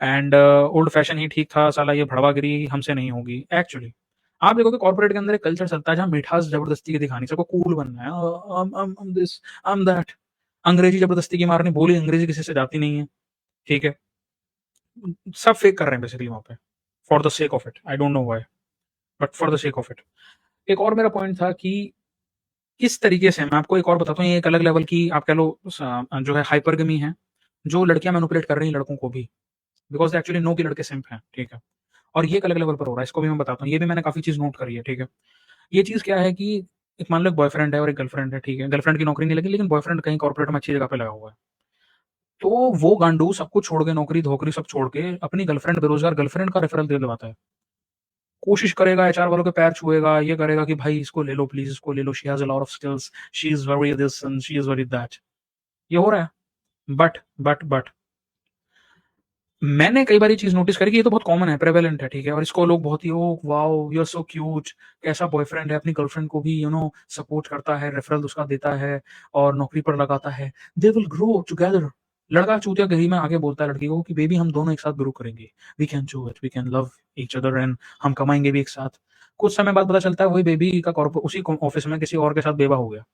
And old fashion ही ठीक था, साला ये भड़वागिरी हमसे नहीं होगी। एक्चुअली आप देखोगे कॉर्पोरेट के अंदर एक कल्चर चलता है जहाँ मिठास जबरदस्ती की दिखानी, सबको कूल बनना है, दिस आई एम दैट, अंग्रेजी जबरदस्ती की मारनी, बोली अंग्रेजी किसी से जाती नहीं है, ठीक है। सब फेक कर रहे हैं बेसिकली वहां पे, for the sake of it, I don't know why, but for the sake of it. एक और मेरा पॉइंट था कि किस तरीके से, मैं आपको एक और बताता हूँ, ये एक अलग लेवल की आप कह लो जो है हाइपरगमी है, जो लड़कियां मैनिपुलेट कर रही हैं लड़कों को भी, बिकॉज एक्चुअली नो की लड़के सिंप हैं, ठीक है। और ये एक अलग लेवल पर हो रहा है, इसको भी मैं बताता हूँ, ये भी मैंने काफी चीज नोट करी है, ठीक है। ये चीज क्या है कि एक मान लो एक बॉयफ्रेंड है और एक गर्लफ्रेंड है, ठीक है। गर्लफ्रेंड की नौकरी नहीं लगी, लेकिन बॉयफ्रेंड कहीं कॉर्पोरेट में अच्छी जगह पे लगा हुआ है। तो वो गांडू सब कुछ छोड़ के, नौकरी धोकरी सब छोड़ के, अपनी गर्लफ्रेंड, बेरोजगार गर्लफ्रेंड का रेफरल दे दिलवाता है। कोशिश करेगा, एचआर वालों के पैर छुएगा, ये करेगा कि भाई इसको ले लो प्लीज, इसको ले लो, she has a lot of skills, she is very this and she is very that. ये हो रहा है। बट मैंने कई बार ये चीज नोटिस करी कि ये तो बहुत कॉमन है, प्रेवेलेंट है, ठीक है। और इसको लोग बहुत ही, oh wow you are so cute, कैसा बॉयफ्रेंड है, अपनी गर्लफ्रेंड को भी सपोर्ट करता है, रेफरल उसका देता है और नौकरी पर लगाता है, दे विल ग्रो टुगेदर। लड़का चूतिया गही में आगे बोलता है लड़की को कि बेबी हम दोनों एक साथ ग्रो करेंगे, we can do it, we can love each other and हम कमाएंगे भी एक साथ। कुछ समय बाद पता चलता है वही बेबी का उसी ऑफिस में किसी और के साथ बेवा हो गया,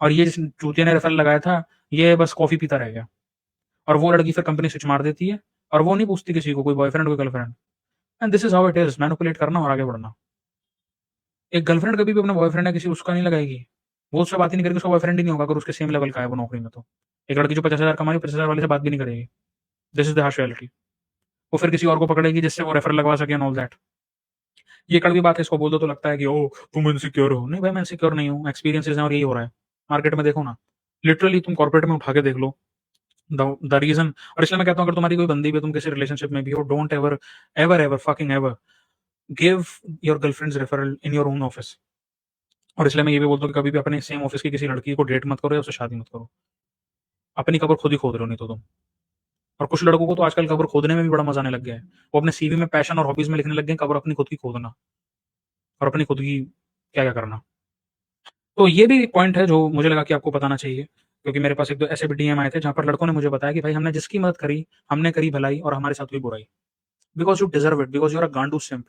और ये जिस चूतिया ने रेफरल लगाया था, ये बस कॉफी पीता रह गया। और वो लड़की फिर कंपनी स्विच मार देती है, और वो नहीं पूछती किसी को, कोई बॉयफ्रेंड कोई girlfriend. And this is how it is, manipulate करना और आगे बढ़ना। एक गर्लफ्रेंड कभी भी अपना बॉयफ्रेंड है किसी उसका नहीं लगाएगी, वो उससे बात ही नहीं करेगी, उसका बॉयफ्रेंड ही नहीं होगा अगर उसके सेम लेवल का है वो नौकरी में। तो एक लड़की जो 50,000 कमा रही है, 50,000 वाले से बात भी नहीं करेगी। This is the harsh reality. वो फिर किसी और को पकड़ेगी जिससे वो रेफर लगवा सके एंड ऑल दैट। ये कड़वी बात है, इसको बोल दो तो लगता है कि ओ तुम इनसिक्योर हो। नहीं भाई, मैं इनसिक्योर नहीं हूँ, एक्सपीरियंसेस हैं और यही हो रहा है। मार्केट में देखो ना, लिटरली तुम कॉर्पोरेट में उठा के देख लो, द रीजन। और इसलिए मैं कहता हूँ अगर तुम्हारी कोई बंदी भी, तुम किसी रिलेशनशिप में भी हो, don't ever ever ever fucking ever give your girlfriends referral in your own office. और इसलिए मैं ये भी बोलता हूँ कि कभी भी अपने सेम ऑफिस की किसी लड़की को डेट मत करो या उससे शादी मत करो। अपनी कबर खुद ही खोद रहे हो नहीं तो तुम। और कुछ लड़कों को तो आजकल कबर खोदने में भी बड़ा मजा आने लग गया है, वो अपने सीवी में पैशन और हॉबीज में लिखने लग गए कबर अपनी खुद की खोदना, और अपनी खुद की क्या क्या करना। तो ये भी एक पॉइंट है जो मुझे लगा कि आपको बताना चाहिए, क्योंकि मेरे पास एक दो ऐसे भी डीएम आए थे जहां पर लड़कों ने मुझे बताया कि भाई हमने जिसकी मदद करी, हमने करी भलाई और हमारे साथ हुई बुराई, because you deserve it, because you are a गांडू simp,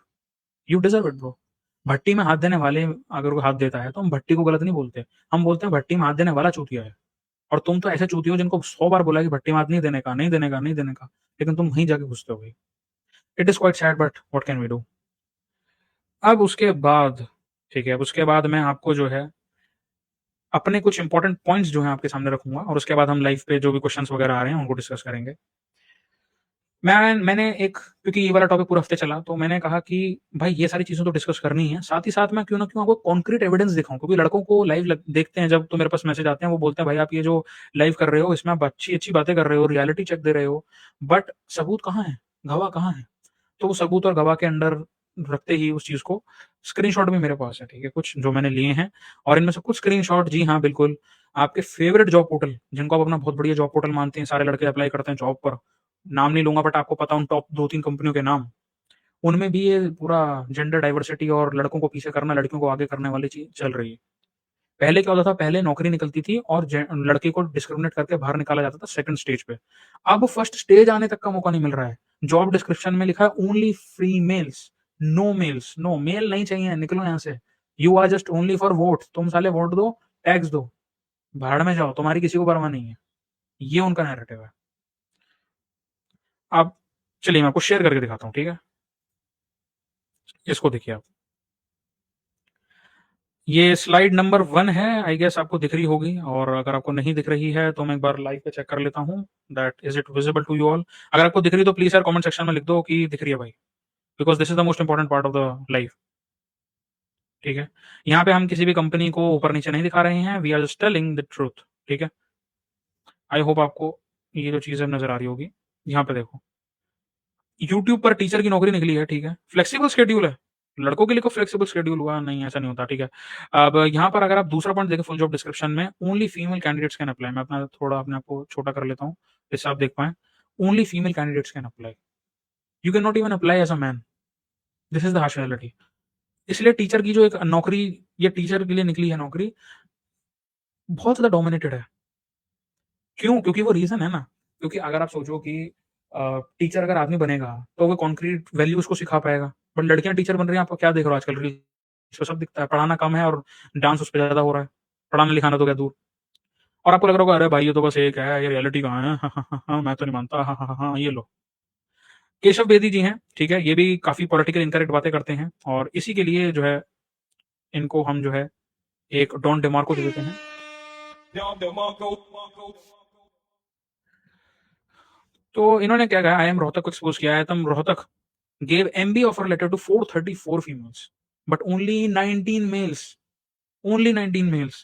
you deserve it bro. भट्टी में हाथ देने वाले अगर वो हाथ देता है तो हम भट्टी को गलत नहीं बोलते, हम बोलते हैं भट्टी में हाथ देने वाला चूतिया है। और तुम तो ऐसे चूतिया हो जिनको 100 बार बोला कि भट्टी में हाथ नहीं देने का, नहीं देने का, नहीं देने का, लेकिन तुम वहीं जाके घुसते हो भाई। It is quite sad, but what can we do. अब उसके बाद, ठीक है, अब उसके बाद मैं आपको जो है अपने कुछ इंपॉर्टेंट पॉइंट्स जो है आपके सामने रखूंगा, और उसके बाद हम लाइफ पे जो भी क्वेश्चंस वगैरह आ रहे हैं उनको डिस्कस करेंगे। मैंने एक, क्योंकि ये वाला टॉपिक पूरा हफ्ते चला, तो मैंने कहा कि भाई ये सारी चीजें तो डिस्कस करनी है, साथ ही साथ मैं क्यों ना क्यों आपको कॉन्क्रीट एविडेंस दिखाऊं, क्योंकि लड़कों को लाइव देखते हैं जब, तो मेरे पास मैसेज आते हैं, वो बोलते हैं भाई आप ये जो लाइव कर रहे हो इसमें आप अच्छी अच्छी बातें कर रहे हो, रियलिटी चेक दे रहे हो, बट सबूत कहाँ है, गवाह कहाँ है। तो वो सबूत और गवाह के अंडर रखते ही उस चीज को, स्क्रीनशॉट भी मेरे पास है, ठीक है, कुछ जो मैंने लिए हैं। और इनमें से कुछ स्क्रीनशॉट, जी हाँ बिल्कुल, आपके फेवरेट जॉब पोर्टल, जिनको आप अपना बहुत बढ़िया जॉब पोर्टल मानते हैं, सारे लड़के अप्लाई करते हैं जॉब पर, नाम नहीं लूंगा बट आपको पता उन टॉप 2-3 कंपनियों के नाम, उनमें भी ये पूरा जेंडर डाइवर्सिटी और लड़कों को पीछे करना, लड़कियों को आगे करने वाली चीज चल रही है। पहले क्या होता था, पहले नौकरी निकलती थी और लड़के को डिस्क्रिमिनेट करके बाहर निकाला जाता था सेकंड स्टेज पे। अब फर्स्ट स्टेज आने तक का मौका नहीं मिल रहा है। जॉब डिस्क्रिप्शन में लिखा है only free males, no males, no male नहीं चाहिए, निकलो यहाँ से, you are just only for vote, तुम साले वोट दो, टैक्स दो, भाड़ में जाओ, तुम्हारी किसी को परवाह नहीं है। ये उनका नैरेटिव है। अब चलिए मैं आपको शेयर करके दिखाता हूँ, ठीक है। इसको देखिए आप, ये स्लाइड नंबर 1 है, आई गेस आपको दिख रही होगी, और अगर आपको नहीं दिख रही है तो मैं एक बार लाइव पे चेक कर लेता हूँ, that is it visible to you all. अगर आपको दिख रही है तो प्लीज यार कमेंट सेक्शन में लिख दो कि दिख रही है भाई, because this is the most important part of the live, ठीक है। यहाँ पे हम किसी भी कंपनी को ऊपर नीचे नहीं दिखा रहे हैं, we are just telling the truth, ठीक है। आई होप आपको ये जो चीजें नजर आ रही होगी। यहाँ पे देखो, यूट्यूब पर टीचर की नौकरी निकली है, ठीक है, फ्लेक्सिबल शेड्यूल है, लड़कों के लिए को फ्लेक्सिबल शेड्यूल हुआ नहीं, ऐसा नहीं होता, ठीक है। अब यहाँ पर अगर आप दूसरा पॉइंट देखें फुल जॉब डिस्क्रिप्शन में, only female candidates can apply, मैं अपना थोड़ा अपने आपको छोटा कर लेता हूँ जिससे आप देख पाए, only female candidates can apply, you can not even apply as a man, this is the harsh reality. इसलिए टीचर की जो एक नौकरी, ये टीचर के लिए निकली है नौकरी, बहुत ज्यादा डोमिनेटेड है। क्यों? क्योंकि वो रीजन है ना, क्योंकि अगर आप सोचो कि टीचर अगर आदमी बनेगा तो वो कॉन्क्रीट वैल्यू उसको सिखा पाएगा। बट लड़कियाँ टीचर बन रही हैं, आप क्या देख रहे हो आजकल रील्स पे सब दिखता है, पढ़ाना कम है और डांस उस पे ज़्यादा हो रहा है। पढ़ाना-लिखाना तो क्या दूर। और आपको लग रहा होगा अरे भाई ये तो बस एक है, ये रियलिटी कहाँ है? हाँ, हाँ, हाँ, हाँ, मैं तो नहीं मानता। हाँ, हाँ, हाँ, हाँ, ये लो। केशव बेदी जी हैं, ठीक है? ये भी काफ़ी पॉलिटिकल इनकरेक्ट बातें करते हैं और इसी के लिए जो है इनको हम जो है एक डॉन डेमार्को दे देते हैं। तो इन्होंने क्या कहा, आईआईएम रोहतक को एक्सपोज़ किया है। तुम Rohtak gave MB offer letter to 434 females, but only 19 males. Only 19 males.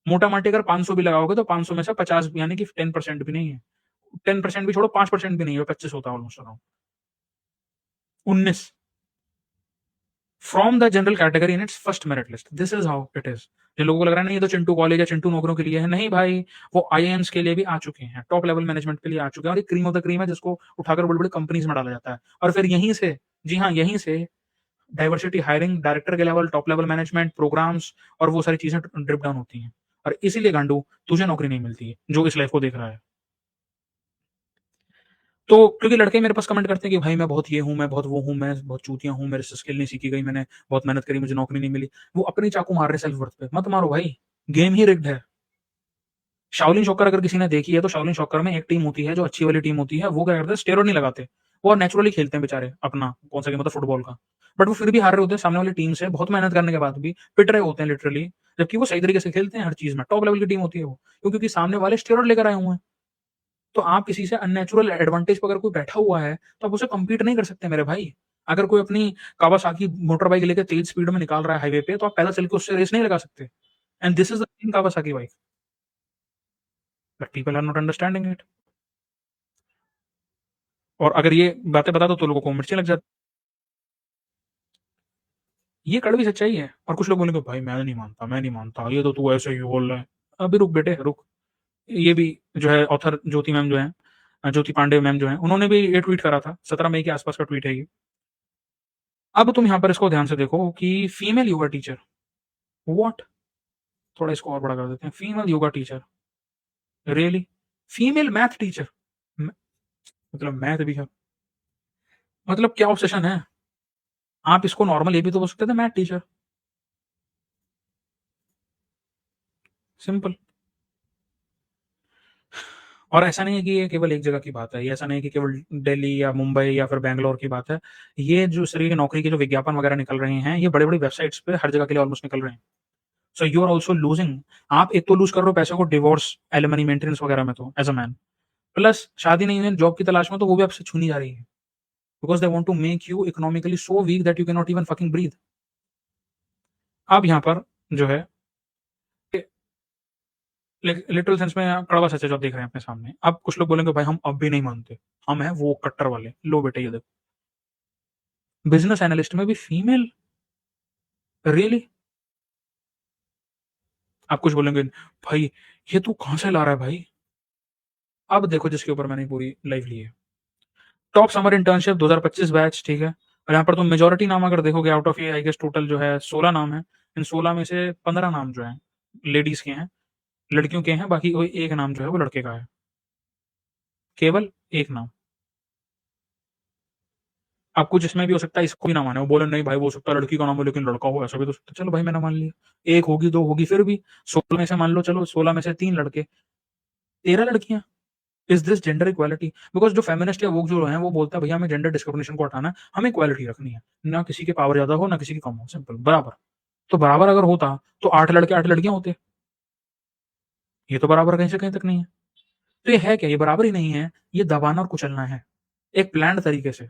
मोटा-माटी अगर 500 भी लगाओगे तो 500 में से 50 यानी कि 10% भी नहीं है। 10% भी छोड़ो, 5% भी नहीं है, 25 होता है almost around. 19 from the general category in its first merit list. This is how it is. जिन लोगों को लग रहा है नहीं ये तो चिंटू कॉलेज या चिंटू नौकरियों के लिए है, नहीं भाई, वो आईएएम्स के लिए भी आ चुके हैं, टॉप लेवल मैनेजमेंट के लिए आ चुके हैं और ये क्रीम ऑफ द क्रीम है जिसको उठाकर बड़ी-बड़ी कंपनीज में डाला जाता है और फिर यहीं से, जी हाँ, यहीं से डाइवर्सिटी हायरिंग, डायरेक्टर के level, top level management, programs और वो सारी चीजें ड्रिप डाउन होती हैं और इसीलिए गांडू तुझे नौकरी नहीं मिलती है जो इस लाइफ को देख रहा है। तो क्योंकि लड़के मेरे पास कमेंट करते हैं कि भाई मैं बहुत ये हूँ, मैं बहुत वो हूँ, मैं बहुत चूतिया हूँ, मेरे से स्किल नहीं सीखी गई, मैंने बहुत मेहनत करी, मुझे नौकरी नहीं मिली। वो अपनी चाकू मार रहे सेल्फ वर्थ पे। मत मारो भाई, गेम ही रिग्ड है। शाओलिन शॉकर अगर किसी ने देखी है तो शाओलिन शॉकर में एक टीम होती है जो अच्छी वाली टीम होती है, वो क्या करते हैं, स्टेरॉइड नहीं लगाते, वो नेचुरली खेलते हैं बेचारे अपना कौन सा गेम होता है, फुटबॉल का। बट वो फिर भी हार रहे होते हैं सामने वाली टीम से, बहुत मेहनत करने के बाद भी पिट रहे होते हैं लिटरली, जबकि वो सही तरीके से खेलते हैं हर चीज में, टॉप लेवल की टीम होती है वो, क्योंकि सामने वाले स्टेरॉइड लेकर आए हुए हैं। तो आप किसी से अननेचुरल एडवांटेज पे अगर कोई बैठा हुआ है, तो आप उसे कम्पीट नहीं कर सकते मेरे भाई। अगर कोई अपनी कावासाकी मोटर बाइक लेके तेज स्पीड में निकाल रहा है हाईवे पे, तो आप पैदल चल के उससे रेस नहीं लगा सकते। And this is the same Kawasaki bike, but people are not understanding it. और अगर ये बातें बता दो तो लोगों को मिर्ची लग जाती। ये कड़वी सच्चाई है। और कुछ लोग बोलेंगे भाई मैं नहीं मानता, मैं नहीं मानता, ये तो तू ऐसे ही बोल रहा है। अभी रुक बेटे रुक। ये भी जो है ऑथर ज्योति मैम जो है, ज्योति पांडे मैम जो है, उन्होंने भी ये ट्वीट करा था, 17 मई के आसपास का ट्वीट है ये। अब तुम यहाँ पर इसको ध्यान से देखो कि फीमेल योगा टीचर, व्हाट, थोड़ा इसको और बड़ा कर देते हैं, female yoga teacher, really, female math teacher, मतलब मैथ भी है, मतलब क्या ऑब्सेशन है। आप इसको नॉर्मल ये भी तो बोल सकते थे, मैथ टीचर, सिंपल। और ऐसा नहीं है कि ये केवल एक जगह की बात है, ये ऐसा नहीं है कि केवल दिल्ली या मुंबई या फिर बैंगलोर की बात है। ये जो इस तरह की नौकरी के जो विज्ञापन वगैरह निकल रहे हैं, ये बड़ी-बड़ी वेबसाइट्स पे हर जगह के लिए ऑलमोस्ट निकल रहे हैं। So you are also losing. आप एक तो लूज़ कर रहे हो पैसे को डिवोर्स, एलिमनी, मेंटेनेंस वगैरह में तो एज़ अ मैन। प्लस शादी नहीं हुई, जॉब की तलाश में तो वो भी आपसे छूनी जा रही है। Because they want to make you economically so weak that you can not even fucking breathe. अब यहाँ पर जो है लिटरल सेंस में कड़वा सच है जो आप देख रहे हैं अपने सामने। अब कुछ लोग बोलेंगे भाई हम अब भी नहीं मानते, हम हैं वो कट्टर वाले। लो बेटे ये देखो, बिज़नेस एनालिस्ट में भी फीमेल, रियली? आप कुछ बोलेंगे भाई ये तू कहाँ से ला रहा है भाई? अब देखो जिसके ऊपर मैंने पूरी लाइव ली है। टॉप समर इंटर्नशिप 2025 बैच, ठीक है? और यहाँ पर तुम मेजॉरिटी नाम अगर देखोगे, आउट ऑफ ये आई गेस टोटल जो है 16 नाम है। इन 16 में से 15 नाम जो हैं लेडीज़ के हैं, लड़कियों के हैं, बाकी कोई एक नाम जो है वो लड़के का है। केवल एक नाम। अब कुछ इसमें भी हो सकता है इसको भी ना माने, वो बोले नहीं भाई वो हो सकता है लड़की का नाम हो लेकिन लड़का हो, ऐसा भी तो हो सकता है। चलो भाई मैंने मान लिया, 1 होगी 2 होगी, फिर भी 16 में से मान लो, चलो 16 में से 3 लड़के, 13 लड़कियाँ। Is this gender equality? Because जो फेमिनिस्ट या वोक जो हैं वो बोलता है भैया हमें जेंडर डिस्क्रिमिनेशन को हटाना है, हमें इक्वालिटी रखनी है। ना किसी की पावर ज़्यादा हो, ना किसी की कम हो, सिंपल, बराबर। तो बराबर अगर होता तो 8 लड़के 8 लड़कियाँ होते। ये तो बराबर कहीं से कहीं तक नहीं है। तो ये है क्या? ये बराबर ही नहीं है, ये दबाना और कुचलना है, एक प्लान्ड तरीके से।